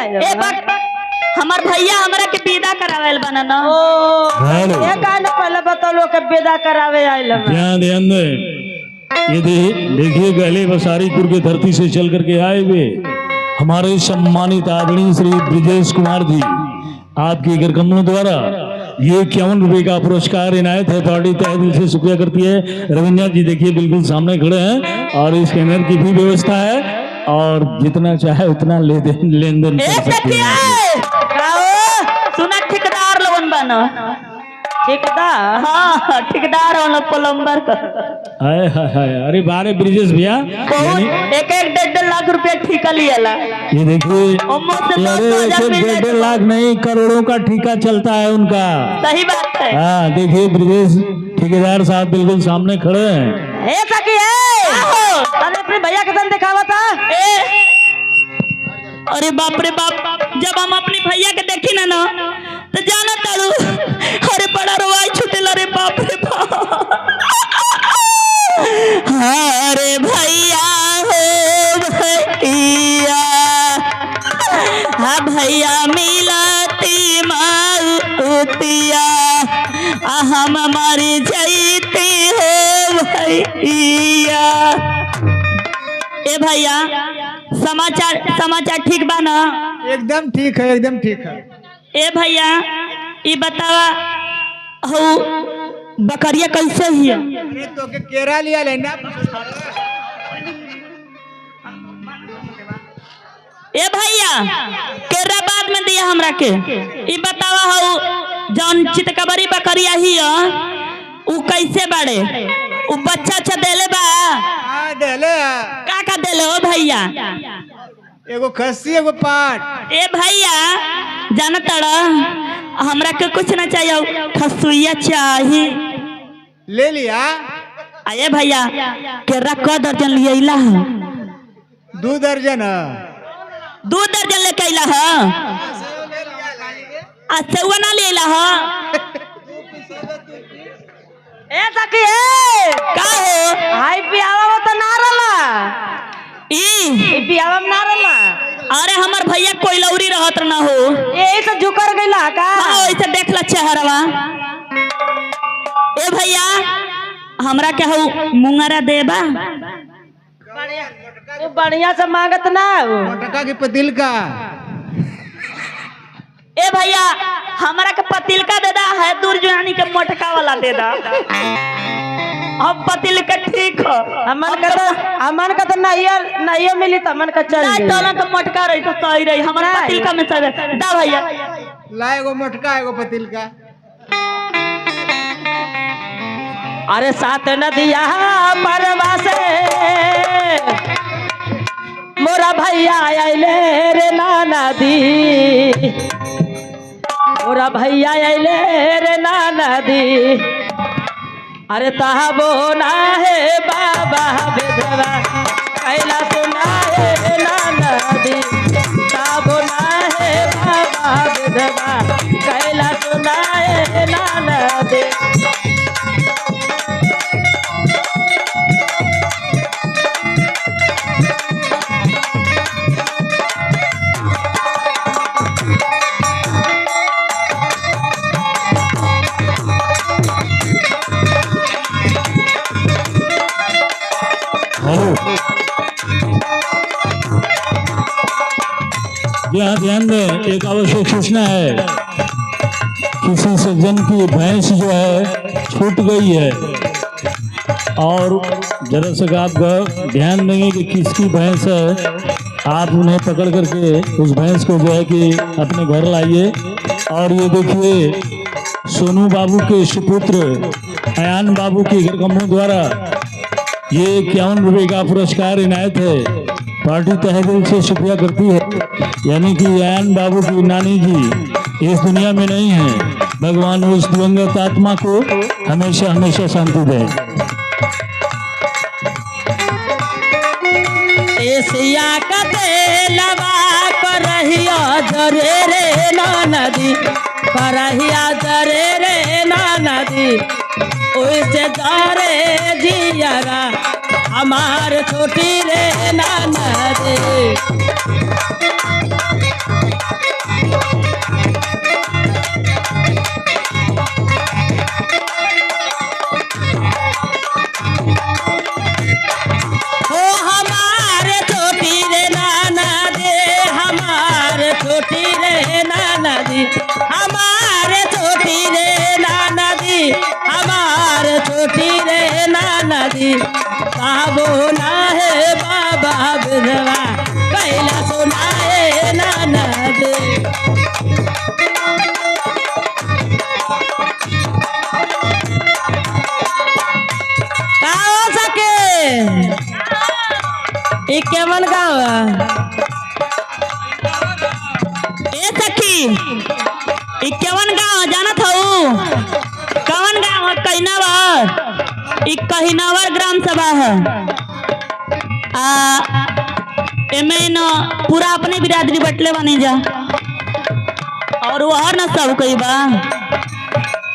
आए हमार भैया हमरा के विदा करावेल बना ना। ये काहे पहले बतलो के विदा करावे आइल ध्यान दे। ये देखिए गहले बसारीपुर की धरती से चल करके आए हुए हमारे सम्मानित आदरणीय श्री ब्रिजेश कुमार जी आपके घरकमलों द्वारा ये 51 रुपए का पुरस्कार इनायत है। पार्टी तहे दिल से शुक्रिया करती है। रविंद्र जी देखिए बिल्कुल सामने खड़े हैं और स्कैनर की भी व्यवस्था है और जितना चाहे उतना लेन देन कर सकते हैं। सुना ठेकेदार लोगन बना ठेकेदार। हाँ ठेकेदार वाला प्लम्बर का। हाय हाय हाय अरे बारे ब्रिजेश भैया एक 1.5 लाख रुपया ठेका लिया। ये देखिए अरे 1.5 लाख नहीं करोड़ों का ठेका चलता है उनका। सही बात है। हाँ देखिए ब्रिजेश ठेकेदार साहब बिल्कुल सामने खड़े हैं। ऐसा की है तने अपने भैया के संग दिखावा था। अरे बाप रे बाप जब हम अपनी भैया के देखी ना तो जाना तारू अरे बड़ा रोवाई छुटेला रे बाप रे बाप। अरे भैया हो भैया हाँ भैया मिलती मारुतिया हम मरी जैती हो भैया। ए भैया समाचार ठीक बा ना? एकदम ठीक है एकदम ठीक है। ए भैया ये बतावा हो बकरिया कैसे हिया? अरे तो के केरा लिया लेना। ए भैया केरा बाद में दिया हमरा के। ये बतावा हो जौन चितकबरी बकरिया हिया उ कैसे बाड़े? उ बच्चा अच्छा देले बा? हां देले का देले हो भैया? एगो खस्सी एगो पाट। ए भैया जाना तड़ा हमरा के कुछ ना चाहिए खसुइया चाहिए। ले लिया। आये भैया केरा क दर्जन लिए ला? 2 दर्जन। 2 दर्जन लेके अइला ह? सेवा ना ले ला ह? ए सखी है का हो हाई पियावा वो तो ना रहला ई पियावा में ना रहला। अरे हमार भैया कोई लौरी रहत ना हो यही तो झुकर गइला का। हाँ ऐसे देख ला चेहरवा। ए भैया हमरा के हो मुंगरा देबा? तू बढ़िया से मांगत ना हो। मोटका की पतिल का। ए भैया हमरा के पतिलका दे दा है दूरजुआनी के मोटका वाला दे दा। अब पतिल के ठीक हो हमन का तो नहीं मिली तो हमन का चल नहीं तो ना तो मोटका रही तो सही रही। हमारा पतिलका में सब दा भैया। ला एगो मोटका एगो पतिल का। अरे साथ नदिया परवा से मोरा भैया आइले रे नाना दी। मोरा भैया आइले रे नाना दी। अरे ताबो ना है बाबा विधवा कैला सुना है नाना दी। ताबो ना है बाबा विधवा कैला सुना है नाना दी। ध्यान दें एक आवश्यक सूचना है। किसी सज्जन की भैंस जो है छूट गई है और जरा से आप ध्यान देंगे कि किसकी भैंस है। आप उन्हें पकड़ करके उस भैंस को जो है कि अपने घर लाइए। और ये देखिए सोनू बाबू के सुपुत्र अयान बाबू के घरकमलों द्वारा ये 51 रुपए का पुरस्कार इनायत है। पार्टी तहे दिल से शुक्रिया करती है। यानी कि अयान बाबू की नानी जी इस दुनिया में नहीं है। भगवान उस दिवंगत आत्मा को हमेशा हमेशा शांति दे। एशिया का तेलवा करहिया जरे रे नदी करहिया जरे रे नदी ओइसे जरे जियरा हमार छोटी रे नदी। कहा बोला है बाबा विधवा कैला सुनाए ननद। का हो सके ये केवन गाँव ए सखी ई केवन गाँव जानत हऊ? कवन गाँव है? कहिनावर। ई कहिनावर ग्राम सभा है। एमे न पूरा अपने बिरादरी बटले बने जा और वह न सब कई बा।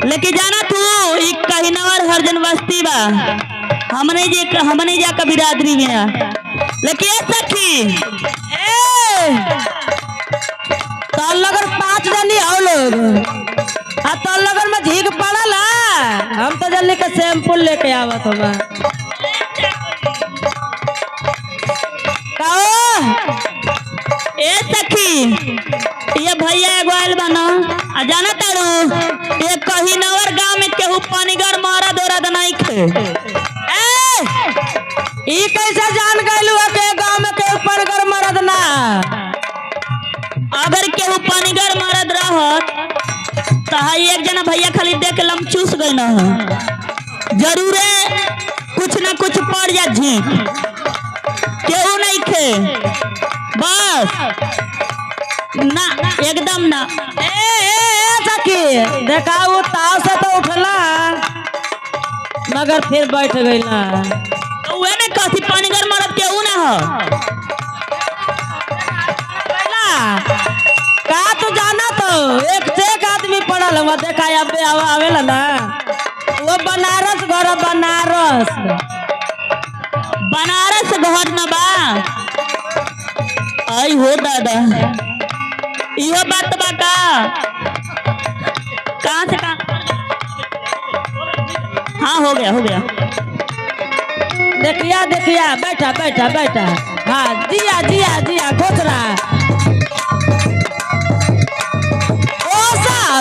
लेकिन जाना तू ई कहिनावर हरजन बस्ती बा, हमने जा का बिरादरी में आ। लेकिन ए सखी तोर लगन 5 जनी हो लोग आ तोर लगन में झीक पड़ल है। हम तो जल्दी के सैंपल लेके आवत हम। ए सखी ये भैया एगो आयल बना आ जाना तारू ये कहिनवर गांव में केहू पानीगर मारा दौरा नहीं खे। ई कैसे जान गइलू के गांव में के ऊपर घर मरद ना? अगर केहू पानीगर मारद रहत तहा एक जना भैया खाली देख के लम चूस गई न जरूरे कुछ ना कुछ पड़ जा झीक केहू नहीं खे बस ना एकदम ना। ए सखी देखा वो ताव से तो उठला मगर फिर बैठ गइला। तो वे ने कथी पानीगर मारद केहू ना हो। का तू जाना तो एक से एक आदमी पड़ल हुआ देखा अबे आवेला ना वो बनारस घर बनारस घर न बा। आई हो दादा इहो बात बा का कहाँ से कहाँ? हाँ हो गया देखिया देखिया बैठा बैठा बैठा। हाँ जिया जिया जिया घोसरा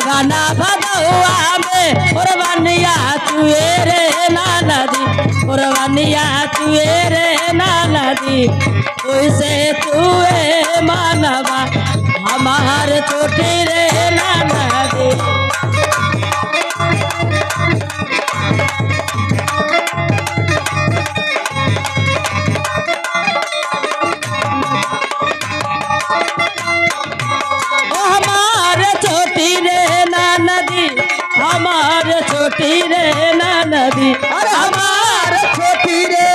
गाना भदौआ में कुर्बानिया तुए रे नाना दी कुर्बानिया तुए रे नाना दी तुझसे तुए मानवा हमार छोटी रे नाना दी। छोटी रे नदी अरे हमार छोटी रे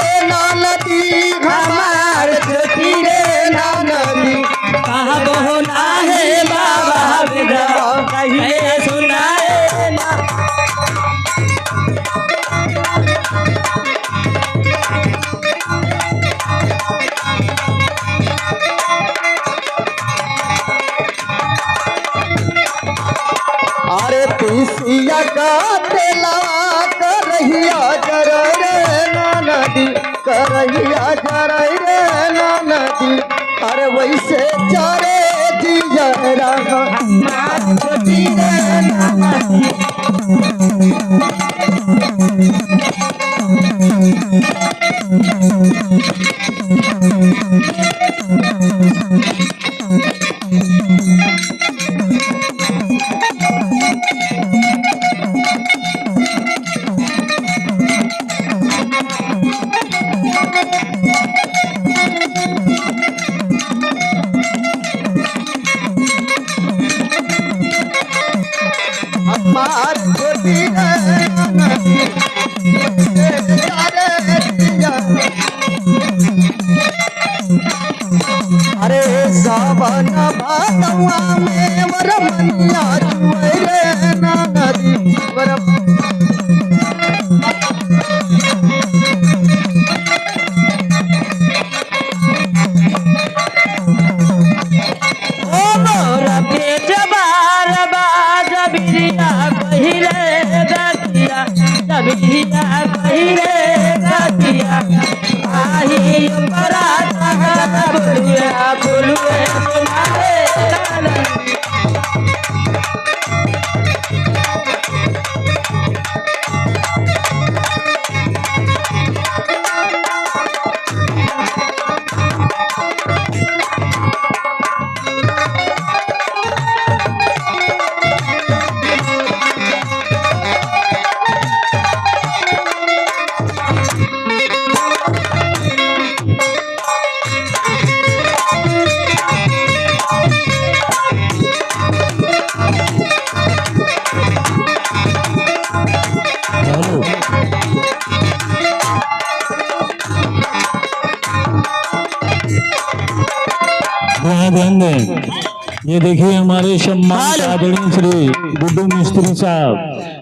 नदी हमार छोटी रे नदी कहा बोला है बाबा विधवा कहिए सुनाए ना। अरे पिसिया का तेलवा करहिया जर रे नदी करहिया जर रे नदी अरे वैसे चरे जियरा छोटी रे नदी। हमार छोटी अरे सावन भादवा में वरमनिया चुए रे नदी यहाँ ध्यान दें। ये देखिए हमारे सम्मानित हेलो। आदरणीय श्री गुड्डू मिस्त्री साहब